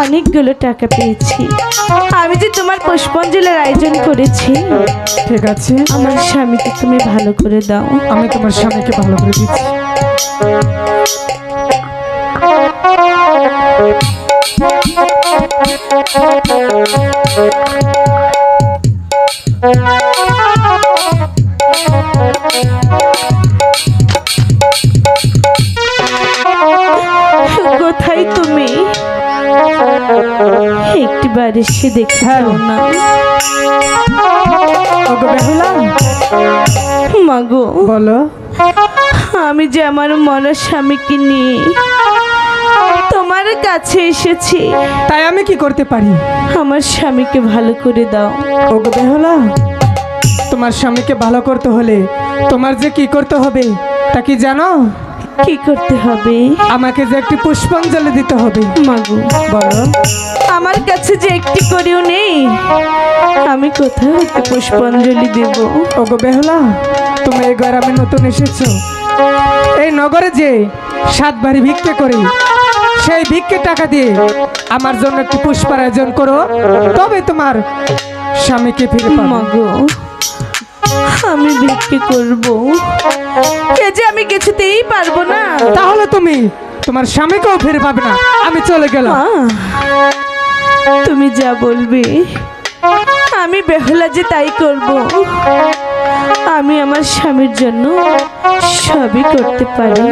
অনেকগুলো টাকা পেয়েছি। আমি যে তোমার পুষ্পাঞ্জলির আয়োজন করেছি, ঠিক আছে, আমার স্বামীকে তুমি ভালো করে দাও। আমি তোমার স্বামীকে ভালো করে দিচ্ছি। কোথায় তুমি? একটিবার এসে দেখে যাও না। ওগো বেহুলা, মাগো, বলো। আমি যে আমার মনের স্বামীকে নিয়ে তোমার কাছে এসেছি, তাই আমি কি করতে পারি? আমার স্বামীকে ভালো করে দাও। ওগো বেহুলা, তোমার স্বামীকে ভালো করতে হলে তোমার যে কি করতে হবে তা কি জানো? কি করতে হবে? আমাকে যে একটি পুষ্পাঞ্জলি দিতে হবে। মাগো, বলো। আমার কাছে যে একটি করেও নেই, আমি কোথায় হতে পুষ্পাঞ্জলি দেব? ওগো বেহুলা, তুমি এই গ্রামে নতুন এসেছো, এই নগরে যে 7 বাড়ি ভিক্ষে করি, সেই ভিক্ষে টাকা দিয়ে আমার জন্য একটি পুষ্পার আয়োজন করো, তবে তোমার স্বামীকে ফিরে পাবো। মাগো, আমি ভিক্ষে করব, এ যে আমি কিছুতেই পারবো না। তাহলে তুমি তোমার স্বামীকেও ফিরে পাবে না। আমি চলে গেলাম। তুমি যা বলবে আমি বেহুলা যে তাই করব। আমি আমার স্বামীর জন্য সবই করতে পারি।